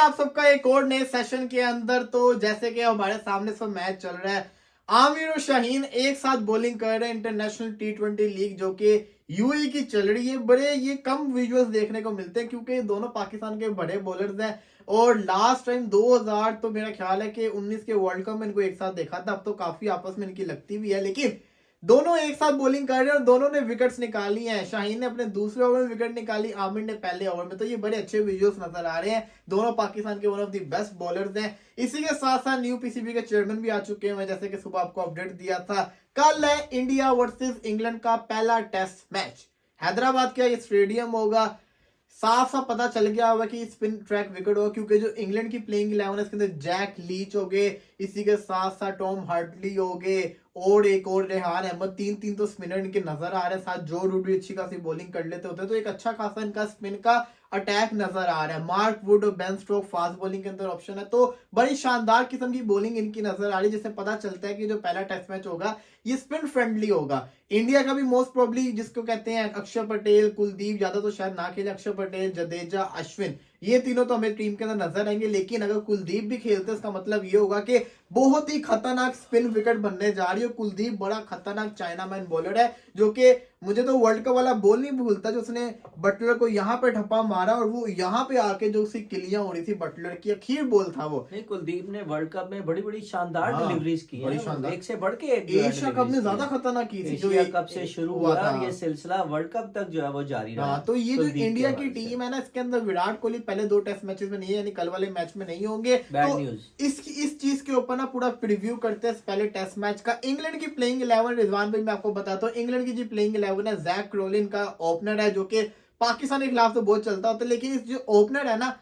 आप सबका एक और नए सेशन के अंदर। तो जैसे कि हमारे सामने सब मैच चल रहा है, आमिर और शाहीन एक साथ बॉलिंग कर रहे हैं इंटरनेशनल T20 लीग जो कि यूएई की चल रही है। बड़े ये कम विजुअल्स देखने को मिलते हैं क्योंकि ये दोनों पाकिस्तान के बड़े बॉलर्स हैं और लास्ट टाइम 2000 तो मेरा ख्याल है कि 19 के वर्ल्ड कप में इनको एक साथ देखा था। अब तो काफी आपस में इनकी लगती भी है, लेकिन दोनों एक साथ बॉलिंग कर रहे हैं और दोनों ने विकेट्स निकाली हैं। शाहीन ने अपने दूसरे ओवर में विकेट निकाली, आमिर ने पहले ओवर में। तो ये बड़े अच्छे विजुअल्स नजर आ रहे हैं। दोनों पाकिस्तान के one of the best bowlers हैं। इसी के साथ साथ न्यू पीसीबी के चेयरमैन भी आ चुके हैं। जैसे कि सुबह आपको अपडेट दिया था, कल है इंडिया वर्सेस इंग्लैंड का पहला टेस्ट मैच। हैदराबाद का ये स्टेडियम होगा। साफ साफ पता चल गया होगा कि स्पिन ट्रैक विकेट होगा क्योंकि जो इंग्लैंड की प्लेइंग 11 है इसके अंदर जैक लीच हो गए, इसी के साथ साथ टॉम हार्टली हो गए और एक और रेहान अहमद। तीन तो स्पिनर इनके नजर आ रहे हैं। साथ जो रूट भी अच्छी खासी बॉलिंग कर लेते होते हैं, तो एक अच्छा खासा इनका स्पिन का अटैक नजर आ रहा है। मार्क वुड और बेन स्टोक फास्ट बॉलिंग के अंदर ऑप्शन है, तो बड़ी शानदार किस्म की बॉलिंग इनकी नजर आ रही है, जिससे पता चलता है कि जो पहला टेस्ट मैच होगा ये स्पिन फ्रेंडली होगा। इंडिया का भी मोस्ट प्रोबेबली जिसको कहते हैं अक्षर पटेल, कुलदीप यादव तो शायद ना खेले, अक्षर पटेल, जडेजा, अश्विन, ये तीनों तो हमें टीम के अंदर नजर आएंगे। लेकिन अगर कुलदीप भी खेलते इसका मतलब ये होगा कि बहुत ही खतरनाक स्पिन विकेट बनने जा रही है। कुलदीप बड़ा खतरनाक चाइनामैन बॉलर है जो कि मुझे तो वर्ल्ड कप वाला बॉल नहीं भूलता जो उसने बटलर को यहाँ पे ठप्पा मारा और वो यहाँ पे आके जो उसकी किलियां हो रही थी बटलर की, अखीर बॉल था वो। नहीं, कुलदीप ने वर्ल्ड कप में बड़ी बड़ी शानदार डिलीवरीज की बड़ी है, शानदार, एक से बढ़ के एक एशिया कप में ज्यादा खतरनाक की थी। जो एशिया कप से शुरू हुआ और ये सिलसिला वर्ल्ड कप तक जो है वो जारी रहा। तो ये जो इंडिया की टीम है ना, इसके अंदर विराट कोहली पहले 2 टेस्ट मैचेस में नहीं है, यानी कल वाले मैच में नहीं होंगे। बैड तो न्यूज। इस चीज के ऊपर ना पूरा प्रीव्यू करते हैं पहले टेस्ट मैच का। इंग्लैंड की प्लेइंग 11 रिजवान भाई मैं आपको बताता हूँ। इंग्लैंड की जो प्लेइंग 11 है, जैक क्रोलिन का ओपनर है जो कि पाकिस्तान के खिलाफ तो बहुत चलता होता है, लेकिन इस जो ओपनर है ना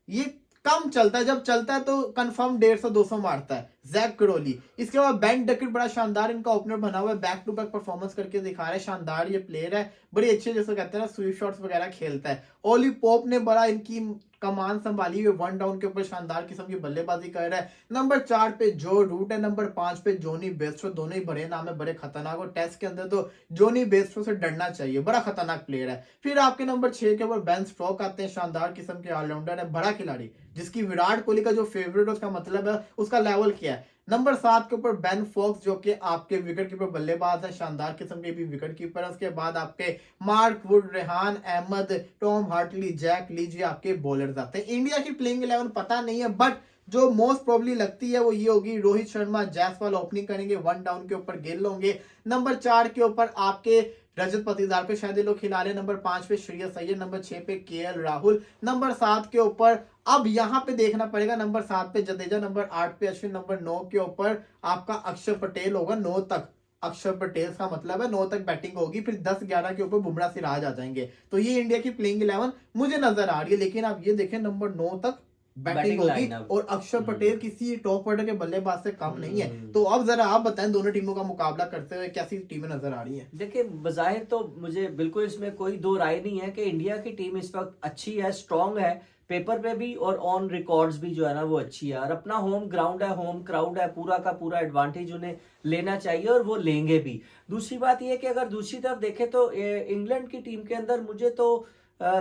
ये कम चलता है। जब चलता है तो कंफर्म 150-200 मारता है जैक क्रोली। इसके बाद बेन डकेट बड़ा शानदार इनका ओपनर बना हुआ है, बैक टू बैक परफॉर्मेंस करके दिखा रहा है। शानदार ये प्लेयर है, बड़ी अच्छे जैसे कहते हैं ना स्वीप शॉट्स वगैरह खेलता है। ओली पोप ने बड़ा इनकी कमान संभाली हुई, 1 डाउन के ऊपर शानदार किस्म की बल्लेबाजी कर रहा है। नंबर 4 पे जो रूट है, नंबर 5 पे जोनी बेस्टो, दोनों ही बड़े नाम है, बड़े खतरनाक। और टेस्ट के अंदर तो जोनी बेस्टो से डरना चाहिए, बड़ा खतरनाक प्लेयर है। फिर आपके नंबर 6 के ऊपर बेन स्टोक आते हैं, शानदार किस्म के ऑलराउंडर है, बड़ा खिलाड़ी जिसकी विराट कोहली का जो फेवरेट है उसका मतलब है उसका लेवल क्या है। नंबर 7 के ऊपर बेन फॉक्स जो कि आपके विकेट कीपर बल्लेबाज है, शानदार किस्म के भी विकेट कीपर है। उसके बाद आपके Mark Wood, Rehan Ahmed, Tom Hartley, Jack Leach आपके बॉलर्स आते हैं। इंडिया की प्लेइंग 11 पता नहीं है, बट जो मोस्ट प्रोबेबली लगती है वो ये होगी, रोहित शर्मा, जायसवाल ओपनिंग करेंगे, 1 डाउन के ऊपर गिल होंगे। नंबर 4 के ऊपर आपके रजत पाटीदार को शायद ये लोग खिला रहे। नंबर 5 पे श्रेयस अय्यर, नंबर 6 पे केएल राहुल, नंबर 7 के ऊपर अब यहाँ पे देखना पड़ेगा, नंबर 7 पे जडेजा, नंबर 8 पे अश्विन, नंबर 9 के ऊपर आपका अक्षर पटेल होगा। 9 तक अक्षर पटेल का मतलब है 9 तक बैटिंग होगी। फिर 10-11 के ऊपर बुमराह, सिराज आ जाएंगे। तो ये इंडिया की प्लेइंग 11 मुझे नजर आ रही है। लेकिन आप ये देखें नंबर 9 तक बैटिंग होगी और अक्षर पटेल किसी टॉप ऑर्डर के बल्लेबाज से कम नहीं है। तो अब जरा आप बताएं दोनों टीमों का मुकाबला करते हुए कैसी टीमें नजर आ रही हैं। देखिए, बजाहिर तो मुझे बिल्कुल इसमें कोई दो राय नहीं है कि इंडिया की टीम इस वक्त अच्छी है, स्ट्रांग है, पेपर पे भी और ऑन रिकॉर्ड्स भी जो है ना वो अच्छी है। और अपना होम ग्राउंड है, होम क्राउड है, पूरा का पूरा एडवांटेज उन्हें लेना चाहिए और वो लेंगे भी। दूसरी बात ये कि अगर दूसरी तरफ देखें तो इंग्लैंड की टीम के अंदर मुझे तो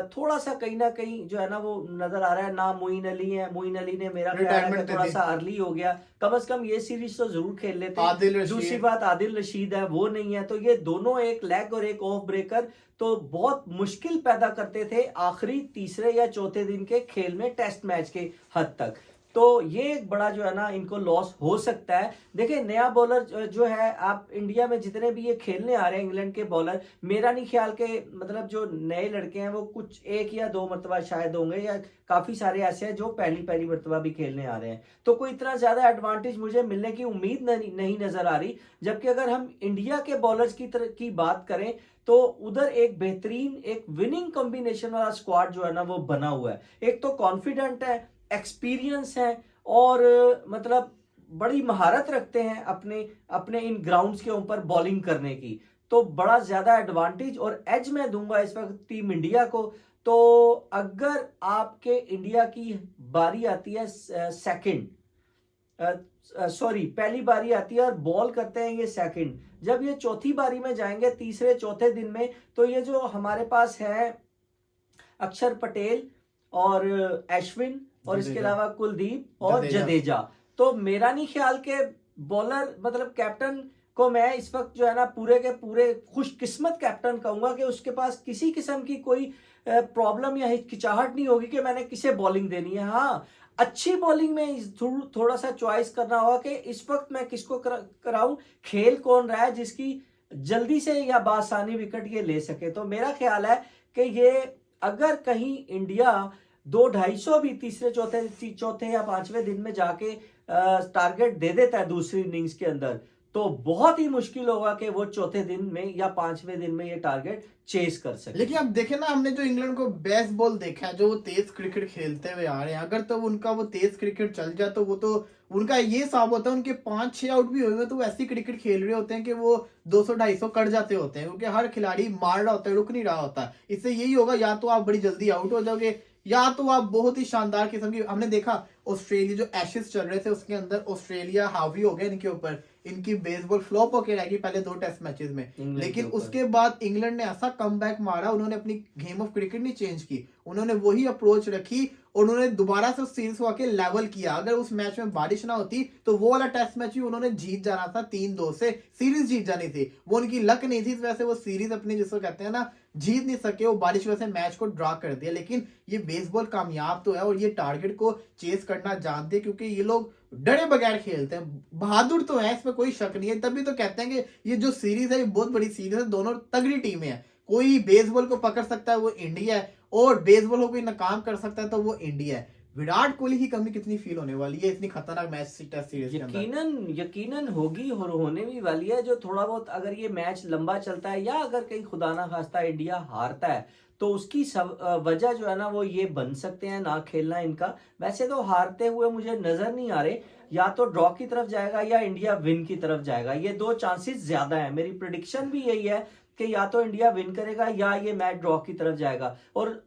थोड़ा सा कहीं ना कहीं जो है ना वो नजर आ रहा है। ना मोइन अली है, मोइन अली ने मेरा ख्याल है कि थोड़ा सा अर्ली हो गया, कम से कम ये सीरीज तो जरूर खेल लेते। दूसरी बात आदिल रशीद है, वो नहीं है। तो ये दोनों एक लेग और एक ऑफ ब्रेकर तो बहुत मुश्किल पैदा करते थे आखिरी तीसरे या चौथे दिन के खेल में, टेस्ट मैच के हद तक। तो ये एक बड़ा जो है ना इनको लॉस हो सकता है। देखिए, नया बॉलर जो है, आप इंडिया में जितने भी ये खेलने आ रहे हैं इंग्लैंड के बॉलर, मेरा नहीं ख्याल के मतलब जो नए लड़के हैं वो कुछ 1 या 2 मरतबा शायद होंगे, या काफी सारे ऐसे हैं जो पहली मरतबा भी खेलने आ रहे हैं। तो कोई इतना ज्यादा एडवांटेज मुझे मिलने की उम्मीद नहीं नजर आ रही। जबकि अगर हम इंडिया के बॉलर्स की बात करें तो उधर एक बेहतरीन, एक विनिंग कॉम्बिनेशन वाला स्क्वाड जो है ना वो बना हुआ है। एक तो कॉन्फिडेंट है, एक्सपीरियंस है और मतलब बड़ी महारत रखते हैं अपने अपने इन ग्राउंड्स के ऊपर बॉलिंग करने की। तो बड़ा ज्यादा एडवांटेज और एज मैं दूंगा इस वक्त टीम इंडिया को। तो अगर आपके इंडिया की बारी आती है सेकंड, पहली बारी आती है और बॉल करते हैं ये सेकंड, जब ये चौथी बारी में जाएंगे तीसरे चौथे दिन में, तो ये जो हमारे पास है अक्षर पटेल और अश्विन और इसके जडेजा। अलावा कुलदीप और जडेजा। जडेजा। तो मेरा नहीं ख्याल के बॉलर मतलब कैप्टन को मैं इस वक्त जो है ना पूरे के पूरे खुशकिस्मत कैप्टन कहूंगा कि उसके पास किसी किस्म की कोई प्रॉब्लम या हिचकिचाहट नहीं होगी कि मैंने किसे बॉलिंग देनी है। हाँ, अच्छी बॉलिंग में थोड़ा सा चॉइस करना होगा कि इस वक्त मैं किसको कराऊं, खेल कौन रहा है जिसकी जल्दी से या बासानी विकेट ये ले सके। तो मेरा ख्याल है कि ये अगर कहीं इंडिया 2-250 भी तीसरे चौथे या पांचवें दिन में जाके टारगेट दे देता है दूसरी इनिंग्स के अंदर, तो बहुत ही मुश्किल होगा कि वो चौथे दिन में या पांचवें दिन में ये टारगेट चेस कर सके। लेकिन अब देखे ना, हमने जो इंग्लैंड को बेस्ट बॉल देखा है, जो वो तेज क्रिकेट खेलते हुए आ रहे हैं, अगर तो उनका वो तेज क्रिकेट चल जाए तो वो तो उनका ये साबित होता है, उनके 5-6 आउट भी हुए तो वो ऐसी क्रिकेट खेल रहे होते हैं कि वो 200-250 कट जाते होते हैं, क्योंकि हर खिलाड़ी मार रहा होता है, रुक नहीं रहा होता। इससे यही होगा, या तो आप बड़ी जल्दी आउट हो जाओगे या तो आप बहुत ही शानदार किस्म की। हमने देखा ऑस्ट्रेलिया जो एशेस चल रहे थे उसके अंदर ऑस्ट्रेलिया हावी हो गया इनके ऊपर, इनकी बेसबॉल फ्लॉप होकर रहेगी पहले 2 टेस्ट मैचेस में, लेकिन उसके बाद इंग्लैंड ने ऐसा कमबैक मारा, उन्होंने अपनी गेम ऑफ क्रिकेट नहीं चेंज की, उन्होंने वही अप्रोच रखी और उन्होंने दोबारा से उस सीरीज को आके लेवल किया। अगर उस मैच में बारिश ना होती तो वो वाला टेस्ट मैच भी उन्होंने जीत जाना था, 3-2 से सीरीज जीत जानी थी। वो उनकी लक नहीं थी, इस वजह से वो सीरीज अपनी जिसको कहते हैं ना जीत नहीं सके, वो बारिश वजह से मैच को ड्रॉ कर दिया। लेकिन ये बेसबॉल कामयाब तो है और ये टारगेट को चेस करना जानते हैं, क्योंकि ये लोग डरे बगैर खेलते हैं, बहादुर तो है, इसमें कोई शक नहीं है। तभी तो कहते हैं कि ये जो सीरीज है ये बहुत बड़ी सीरीज है, दोनों तगड़ी टीमें हैं। कोई बेसबॉल को पकड़ सकता है वो इंडिया है, और बेसबॉल को कोई नाकाम कर सकता है तो वो इंडिया है। विराट कोहली की कमी कितनी फील होने वाली है इतनी खतरनाक मैच टेस्ट सीरीज के अंदर? यकीनन होगी और होने भी वाली है। जो थोड़ा बहुत अगर ये मैच लंबा चलता है या अगर कहीं खुदा ना खास्ता इंडिया हारता है तो उसकी वजह जो है ना वो ये बन सकते हैं ना खेलना इनका। वैसे तो हारते हुए मुझे नजर नहीं आ रहे, या तो ड्रॉ की तरफ जाएगा या इंडिया विन की तरफ जाएगा, ये 2 चांसेस ज्यादा है। मेरी प्रिडिक्शन भी यही है कि या तो इंडिया विन करेगा या ये मैच ड्रॉ की तरफ जाएगा। और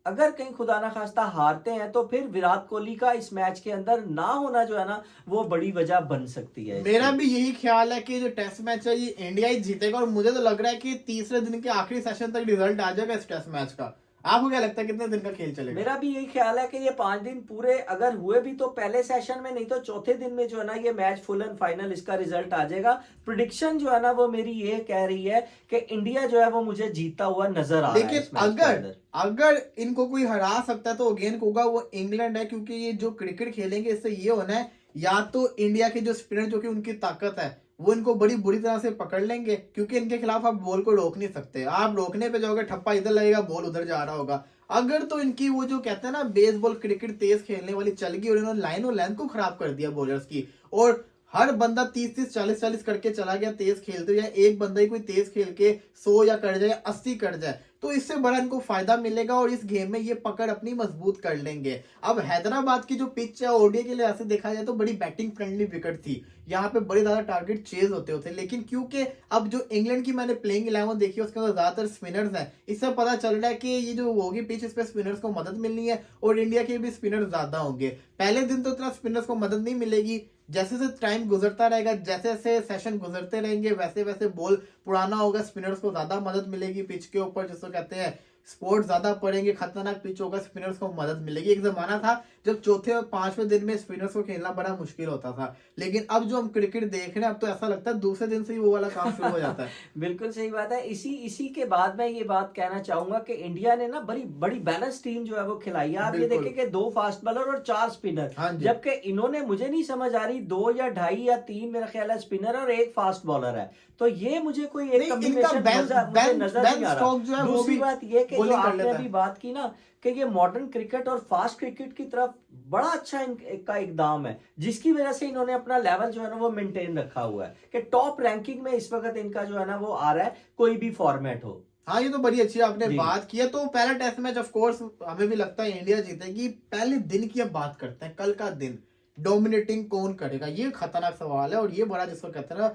अगर कहीं खुदा ना खास्ता हारते हैं तो फिर विराट कोहली का इस मैच के अंदर ना होना जो है ना वो बड़ी वजह बन सकती है। मेरा भी यही ख्याल है कि जो टेस्ट मैच है ये इंडिया ही जीतेगा, और मुझे तो लग रहा है कि तीसरे दिन के आखिरी सेशन तक रिजल्ट आ जाएगा इस टेस्ट मैच का। आपको क्या लगता है कितने दिन का खेल चलेगा? मेरा भी यही ख्याल है कि ये 5 दिन पूरे अगर हुए भी तो पहले सेशन में, नहीं तो चौथे दिन में जो है ना ये मैच फुल एंड फाइनल इसका रिजल्ट आ जाएगा। प्रिडिक्शन जो है ना वो मेरी ये कह रही है कि इंडिया जो है वो मुझे जीतता हुआ नजर आ रहा है। लेकिन अगर इनको कोई हरा सकता है तो अगेन होगा वो इंग्लैंड है, क्योंकि ये जो क्रिकेट खेलेंगे इससे ये होना है, या तो इंडिया के जो स्पिनर जो कि उनकी ताकत है वो इनको बड़ी बुरी तरह से पकड़ लेंगे, क्योंकि इनके खिलाफ आप बॉल को रोक नहीं सकते, आप रोकने पे जाओगे ठप्पा इधर लगेगा बॉल उधर जा रहा होगा। अगर तो इनकी वो जो कहते हैं ना बेसबॉल क्रिकेट तेज खेलने वाली चल गई और इन्होंने लाइन और लेंथ को खराब कर दिया बॉलर्स की, और हर बंदा 30-30 40-40 करके चला गया तेज खेलते हुए, या एक बंदा ही कोई तेज खेल के 100 या कर जाए 80 कर जाए, तो इससे बड़ा इनको फायदा मिलेगा और इस गेम में ये पकड़ अपनी मजबूत कर लेंगे। अब हैदराबाद की जो पिच है ओडीआई के लिए ऐसे देखा जाए तो बड़ी बैटिंग फ्रेंडली विकेट थी, यहाँ पे बड़े ज्यादा टारगेट चेज होते थे, लेकिन क्योंकि अब जो इंग्लैंड की मैंने प्लेइंग 11 देखी उसके अंदर ज्यादातर स्पिनर्स हैं, इससे पता चल रहा है कि ये जो होगी पिच इस पे स्पिनर्स को मदद मिलनी है और इंडिया के भी स्पिनर्स ज्यादा होंगे। पहले दिन तो इतना स्पिनर्स को मदद नहीं मिलेगी, जैसे जैसे टाइम गुजरता रहेगा, जैसे जैसे सेशन गुजरते रहेंगे वैसे वैसे बॉल पुराना होगा, स्पिनर्स को ज्यादा मदद मिलेगी पिच के ऊपर, जिसको कहते हैं स्पोर्ट ज्यादा पड़ेंगे, खतरनाक पिच होगा, स्पिनर्स को मदद मिलेगी। एक जमाना था जब चौथे और 5वें दिन में स्पिनर्स को खेलना बड़ा मुश्किल होता था, लेकिन अब जो हम क्रिकेट देख रहे हैं अब तो ऐसा लगता है दूसरे दिन से ही वो वाला काम शुरू हो जाता है। बिल्कुल सही बात है। इसी के बाद मैं ये बात कहना चाहूंगा कि इंडिया ने ना बड़ी बैलेंस टीम जो है वो खिलाई है। आप ये देखें कि 2 फास्ट बॉलर और 4 स्पिनर, जबकि इन्होंने मुझे नहीं समझ आ रही 2 या 2.5 या 3 मेरा ख्याल है स्पिनर और 1 फास्ट बॉलर है, तो ये मुझे कोई एक कॉम्बिनेशन नजर नहीं आ रहा। दूसरी बात ये कि जो आपने अभी बात की ना कि ये मॉडर्न क्रिकेट और फास्ट क्रिकेट की तरफ बड़ा अच्छा इनका इकदाम है, जिसकी वजह से इन्होंने अपना लेवल जो है ना वो मेंटेन रखा हुआ है कि टॉप रैंकिंग में इस वक्त इनका जो है ना वो आ रहा है, कोई भी फॉर्मेट हो। हाँ, ये तो बड़ी अच्छी आपने बात की है। तो पहला टेस्ट मैच ऑफ कोर्स हमें भी लगता है इंडिया जीतेगी। पहले दिन की अब बात करते हैं, कल का दिन डोमिनेटिंग कौन करेगा, ये खतरनाक सवाल है और ये बड़ा जिसको कहते हैं ना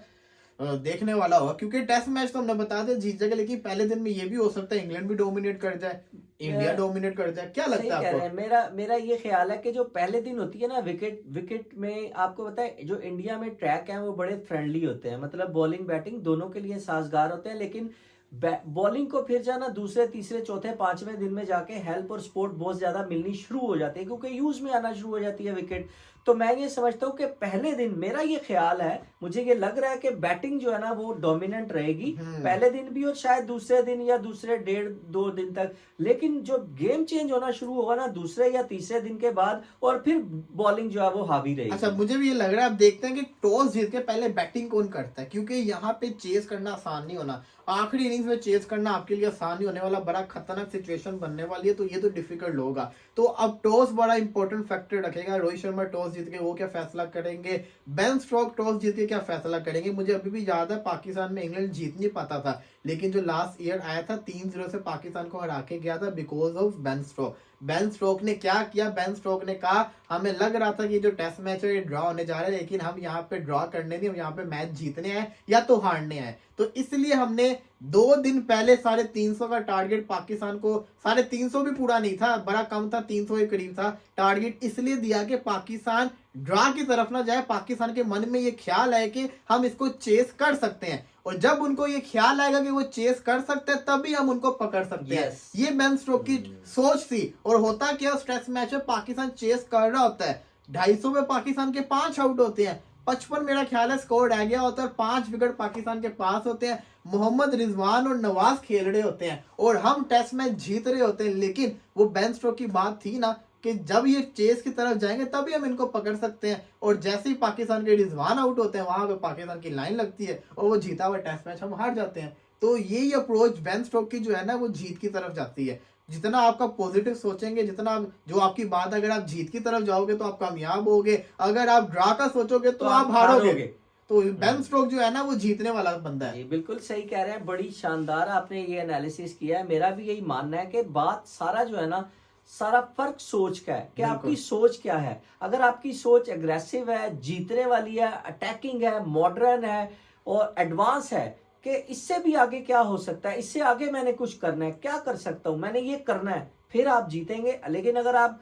देखने वाला होगा, क्योंकि टेस्ट मैच तो हमने बता दिया जीत जाएगा, लेकिन पहले दिन में ये भी हो सकता है इंग्लैंड भी डोमिनेट कर जाए, इंडिया डोमिनेट कर जाए। क्या लगता है आपको? मेरा ये ख्याल है कि जो पहले दिन होती है ना विकेट में, आपको पता है जो इंडिया में ट्रैक है वो बड़े फ्रेंडली होते हैं, मतलब बॉलिंग बैटिंग दोनों के लिए साजगार होते हैं, लेकिन बॉलिंग को फिर जाना दूसरे तीसरे चौथे पांचवें दिन में जाके हेल्प और सपोर्ट बहुत ज्यादा मिलनी शुरू हो जाती है, क्योंकि यूज में आना शुरू हो जाती है विकेट। तो मैं ये समझता हूँ कि पहले दिन, मेरा ये ख्याल है, मुझे ये लग रहा है कि बैटिंग जो है ना वो डोमिनेंट रहेगी पहले दिन भी और शायद दूसरे दिन या दूसरे 1.5-2 दिन तक। लेकिन जो गेम चेंज होना शुरू होगा ना दूसरे या तीसरे दिन के बाद, और फिर बॉलिंग जो है वो हावी रहेगी। अच्छा, मुझे भी ये लग रहा है, अब देखते हैं कि टॉस जीत के पहले बैटिंग कौन करता है, क्योंकि यहाँ पे चेस करना आसान नहीं होना। आखिरी इनिंग्स में चेस करना आपके लिए आसान नहीं होने वाला, बड़ा खतरनाक सिचुएशन बनने वाली है, तो ये तो डिफिकल्ट होगा। तो अब टॉस बड़ा इंपॉर्टेंट फैक्टर रखेगा। रोहित शर्मा टॉस जीत के वो क्या फैसला करेंगे, बेन स्टोक्स टॉस जीत के क्या फैसला करेंगे। मुझे अभी भी याद है पाकिस्तान में इंग्लैंड जीत नहीं पाता था, लेकिन जो लास्ट ईयर आया था 3-0 से पाकिस्तान को हरा के गया था because of Ben Stokes. Ben Stokes ने क्या किया, बेन स्टोक्स ने कहा हमें लग रहा था कि जो टेस्ट मैच है ये ड्रॉ होने जा रहा है, लेकिन हम यहाँ पे ड्रॉ करने नहीं, हम यहाँ पे मैच जीतने आए या तो हारने आए। तो इसलिए हमने 2 दिन पहले 350 का टारगेट पाकिस्तान को, 350 भी पूरा नहीं था, बड़ा कम था, 300 के करीब था टारगेट, इसलिए दिया कि पाकिस्तान ड्रॉ की तरफ ना जाए। पाकिस्तान के मन में ये ख्याल है कि हम इसको चेस कर सकते हैं, और जब उनको ये ख्याल आएगा कि वो चेस कर सकते हैं तभी हम उनको पकड़ सकते हैं। ये बेन स्टोक्स की सोच थी। और होता क्या, उस टेस्ट मैच में पाकिस्तान चेस कर रहा होता है, 250 में पाकिस्तान के 5 आउट होते हैं, 55 मेरा ख्याल है स्कोर रह गया होता है, 5 विकेट पाकिस्तान के पास होते हैं, मोहम्मद रिजवान और नवाज खेल रहे होते हैं और हम टेस्ट मैच जीत रहे होते हैं। लेकिन वो बेन स्टोक्स की बात थी ना कि जब ये चेस की तरफ जाएंगे तभी हम इनको पकड़ सकते हैं, और जैसे ही पाकिस्तान के रिजवान आउट होते हैं वहां पे पाकिस्तान की लाइन लगती है और वो जीता हुआ टेस्ट मैच हम हार जाते हैं। तो यही अप्रोच बेन स्टोक्स की जो है ना वो जीत की तरफ जाती है। जितना आपका पॉजिटिव सोचेंगे, जितना जो आपकी बात, अगर आप जीत की तरफ जाओगे तो आप कामयाब होगे, अगर आप ड्रा का सोचोगे तो आप हारोगे। तो बेन स्टोक्स जो है ना वो जीतने वाला बंदा है। बिल्कुल सही कह रहे हैं, बड़ी शानदार आपने ये एनालिसिस किया है। मेरा भी यही मानना है कि बात सारा जो है ना, सारा फर्क सोच का है कि आपकी सोच क्या है। अगर आपकी सोच एग्रेसिव है, जीतने वाली है, अटैकिंग है, मॉडर्न है और एडवांस है कि इससे भी आगे क्या हो सकता है, इससे आगे मैंने कुछ करना है, क्या कर सकता हूं, मैंने ये करना है, फिर आप जीतेंगे। लेकिन अगर आप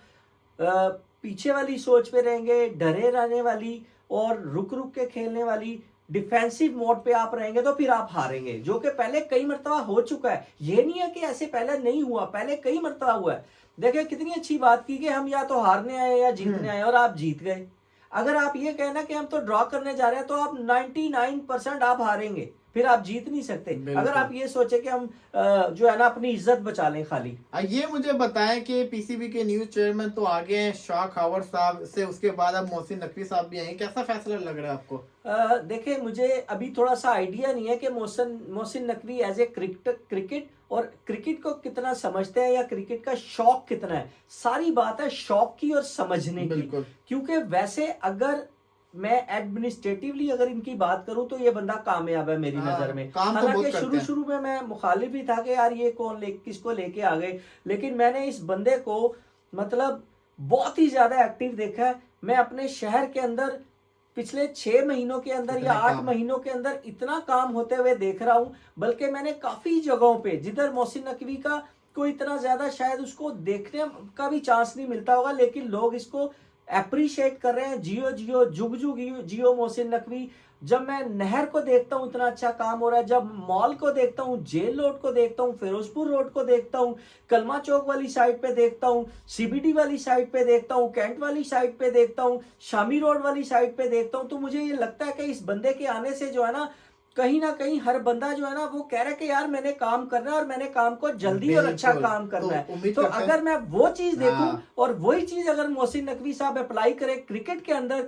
पीछे वाली सोच पे रहेंगे, डरे रहने वाली और रुक रुक के खेलने वाली डिफेंसिव मोड पे आप रहेंगे, तो फिर आप हारेंगे, जो कि पहले कई मरतबा हो चुका है। ये नहीं है कि ऐसे पहले नहीं हुआ, पहले कई मरतबा हुआ है। देखिए कितनी अच्छी बात की कि हम या तो हारने आए या जीतने आए, और आप जीत गए। अगर आप ये कहना कि हम तो ड्रॉ करने जा रहे हैं, तो आप 99% आप हारेंगे, फिर आप जीत नहीं सकते। अगर आप ये सोचे कि हम जो है ना अपनी इज्जत बचा लें खाली। ये मुझे बताएं कि पीसीबी के न्यूज चेयरमैन तो आ गए हैं शाह खबर साहब से, उसके बाद अब मोहसिन नकवी साहब भी आए, कैसा फैसला लग रहा है आपको? देखिए मुझे अभी थोड़ा सा आइडिया नहीं है कि Mohsin Naqvi as a cricket और क्रिकेट को कितना समझते हैं या क्रिकेट का शौक कितना है। सारी बात है शौक की और समझने की। क्योंकि वैसे अगर मैं एडमिनिस्ट्रेटिवली अगर इनकी बात करूं तो ये बंदा कामयाब है मेरी नजर में। हालांकि शुरू में मैं मुखालिफ ही था कि यार ये किसको लेके आ गए, लेकिन मैंने इस बंदे को मतलब बहुत ही ज्यादा एक्टिव देखा है। मैं अपने शहर के अंदर पिछले 6 महीनों के अंदर या 8 महीनों के अंदर इतना काम होते हुए देख रहा हूं। बल्कि मैंने काफी जगहों पे जिधर मोहसिन नकवी का कोई इतना ज्यादा शायद उसको देखने का भी चांस नहीं मिलता होगा, लेकिन लोग इसको अप्रिशिएट कर रहे हैं। जियो जियो जुग जुग जियो मोहसिन नकवी। जब मैं नहर को देखता हूँ इतना अच्छा काम हो रहा है, जब मॉल को देखता हूँ, जेल रोड को देखता हूँ, फिरोजपुर रोड को देखता हूँ, कलमा चौक वाली साइड पे देखता हूँ, सीबीडी वाली साइड पे देखता हूँ, कैंट वाली साइड पे देखता हूँ, शामी रोड वाली साइड पे देखता हूँ, तो मुझे ये लगता है कि इस बंदे के आने से जो है ना कहीं हर बंदा जो है ना वो कह रहा है कि यार मैंने काम करना है और मैंने काम को जल्दी और अच्छा काम करना है। तो अगर मैं वो चीज देखूं और वही चीज अगर मोहसिन नकवी साहब अप्लाई करे क्रिकेट के अंदर,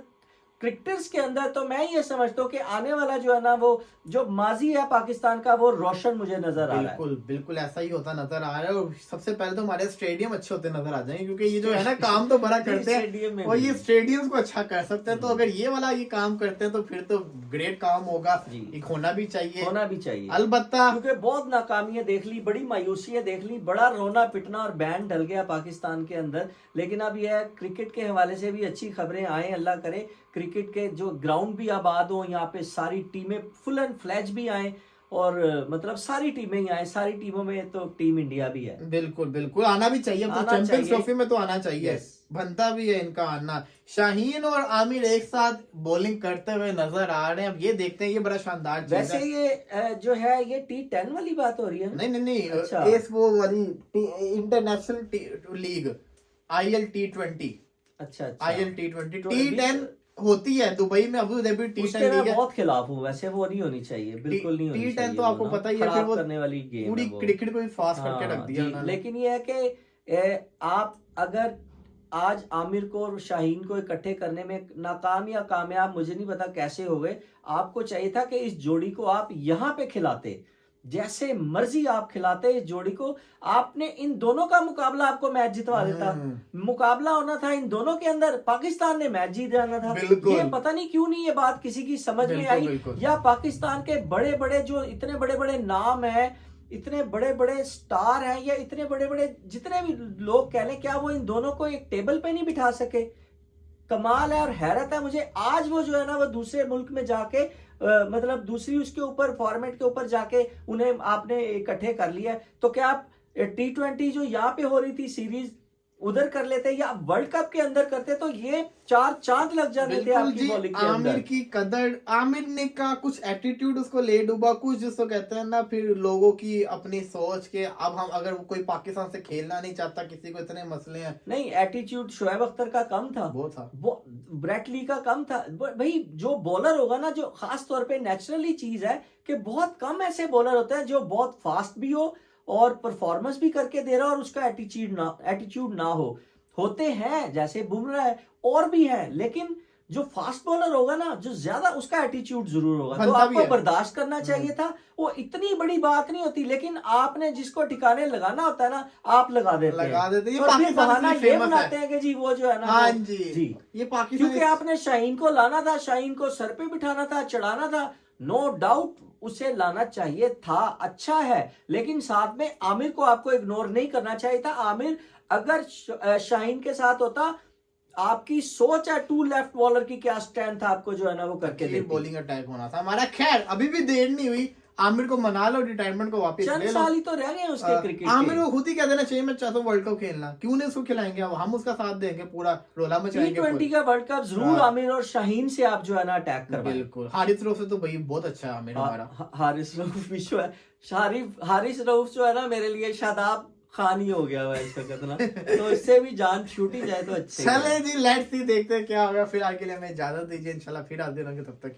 क्रिकेटर्स के अंदर, तो मैं ये समझता हूँ कि आने वाला जो है ना वो जो माजी है पाकिस्तान का वो रोशन मुझे नजर आ रहा है। बिल्कुल ऐसा ही होता नजर आ रहा है। और सबसे पहले तो हमारे स्टेडियम अच्छे होते नजर आ जाएंगे, क्योंकि ये जो है ना काम तो बड़ा करते हैं और ये स्टेडियम को अच्छा कर सकते हैं। तो अगर ये वाला ये काम करते हैं तो फिर तो ग्रेट काम होगा। एक होना भी चाहिए अलबत्ता, क्योंकि बहुत नाकामियां देख ली, बड़ी मायूसियां देख ली, बड़ा रोना पिटना और बैन डल गया पाकिस्तान के अंदर। लेकिन अब यह क्रिकेट के हवाले से भी अच्छी खबरें आए, अल्लाह करे क्रिकेट के जो ग्राउंड भी आबाद हो, यहाँ पे सारी टीमें फुल एंड फ्लैज भी आए और मतलब सारी टीमें ही आए। सारी टीमों में तो टीम इंडिया भी है। बिल्कुल आना भी चाहिए, तो चैंपियंस ट्रॉफी में तो आना चाहिए। बनता भी है इनका आना। शाहीन और आमिर एक साथ बॉलिंग करते हुए नजर आ रहे हैं, अब ये देखते हैं, ये बड़ा शानदार चीज वैसे है। ये जो है ये T10 वाली बात हो रही है ना? नहीं नहीं नहीं, अच्छा। एस वो वाली इंटरनेशनल लीग, IL T20, अच्छा अच्छा। IL T20, तो T10 होती है दुबई में, अबू धाबी उसके T10 मैं लीग है। बहुत खिलाफ हूँ वैसे, वो नहीं होनी चाहिए, बिल्कुल नहीं होनी T10 चाहिए। तो वो आपको ना पता ही है, फिर खराब वो करने वाली गेम पूरी है वो। क्रिकेट को भी फास्ट करके रख हाँ दिया जी, उन्होंने। लेकिन ये है कि आप अगर आज आमिर को और शाहीन को इकट्ठे करने में नाकाम या कामयाब, मुझे नहीं पता कैसे हो गए। आपको चाहिए था कि इस जोड़ी को आप यहाँ पे खिलाते, जैसे मर्जी आप खिलाते इस जोड़ी को। आपने इन दोनों का मुकाबला, आपको मैच जितवा देता। मुकाबला होना था इन दोनों के अंदर, पाकिस्तान ने मैच जीत जाना था। बिल्कुल। ये पता नहीं क्यों नहीं ये बात किसी की समझ में बिल्कुल, आई, बिल्कुल। या पाकिस्तान के बड़े बड़े जो इतने बड़े बड़े नाम है, इतने बड़े बड़े स्टार हैं, या इतने बड़े बड़े जितने भी लोग कह लें, क्या वो इन दोनों को एक टेबल पे नहीं बिठा सके? कमाल है और हैरत है मुझे आज वो जो है ना, वो दूसरे मुल्क में जाके मतलब दूसरी उसके ऊपर फॉर्मेट के ऊपर जाके उन्हें आपने इकट्ठे कर लिया है। तो क्या आप T20 जो यहाँ पे हो रही थी सीरीज उधर कर लेते, या वर्ल्ड कप के अंदर करते, तो ये 4 चांद लग जाते थे बिल्कुल आपकी जी। बॉलिंग के आमिर अंदर। की कदर, आमिर ने का कुछ एटीट्यूड उसको ले डूबा, कुछ जिसको कहते हैं ना, फिर लोगों की अपनी सोच के, अब हम अगर कोई पाकिस्तान से खेलना नहीं चाहता, किसी को इतने मसले हैं। नहीं, एटीट्यूड शोएब अख्तर का कम था, वो था। वो ब्रेट ली का कम था। भाई जो बॉलर होगा ना, जो खास तौर पे नेचुरली चीज है कि बहुत कम ऐसे बॉलर होते हैं जो बहुत फास्ट भी हो और परफॉर्मेंस भी करके दे रहा हो और उसका एटीट्यूड ना हो। होते हैं जैसे बुमराह है और भी हैं, लेकिन जो फास्ट बॉलर होगा ना, जो ज्यादा उसका एटीट्यूड जरूर होगा, तो बनता भी आपको है। बर्दाश्त करना चाहिए था। वो इतनी बड़ी बात नहीं होती, लेकिन आपने जिसको ठिकाने लगाना होता है ना, आप लगा देते हैं। ये और फिर पाकिस्तान बहाना इसलिए ये famous बनाते है। हैं कि जी वो जो है ना, हाँ वो- जी जी ये पाकिस्तान क्योंकि आपने शाहीन को लाना था, शाहीन को सर पे बिठाना था, चढ़ाना था, नो डाउट उसे लाना चाहिए था, अच्छा है। लेकिन साथ में आमिर को आपको इग्नोर नहीं करना चाहिए था। आमिर अगर शाहीन के साथ होता, आपकी सोच है टू लेफ्ट बॉलर की क्या स्ट्रेंथ आपको जो है ना वो करके देती। बॉलिंग अटैक होना था हमारा। खैर अभी भी देर नहीं हुई, आमिर को मना लो, रिटायरमेंट को वापस चंद ले लो। साल ही तो रह गए उसके क्रिकेट आमिर के। को खुद ही कह देना चाहिए मैं चाहता हूँ वर्ल्ड कप खेलना, क्यों नहीं उसको खिलाएंगे, अब हम उसका साथ देंगे, पूरा रोला मचाएंगे। T20 का वर्ल्ड कप जरूर हाँ। आमिर और शाहीन से आप जो है ना अटैक करवाएं। बिल्कुल। हारिस रऊफ से तो भाई बहुत अच्छा है आमिर हमारा। हारिस रऊफ भी जो है, हारिस रऊफ जो है ना, मेरे लिए शादाब खान ही हो गया हुआ है इस वक्त ना, तो इससे भी जान छूट ही जाए तो अच्छे। चले जी, लेट्स सी, देखते हैं क्या होगा। फिलहाल के लिए हमें इजाजत दीजिए, इंशाल्लाह फिर आते रहेंगे, तब तक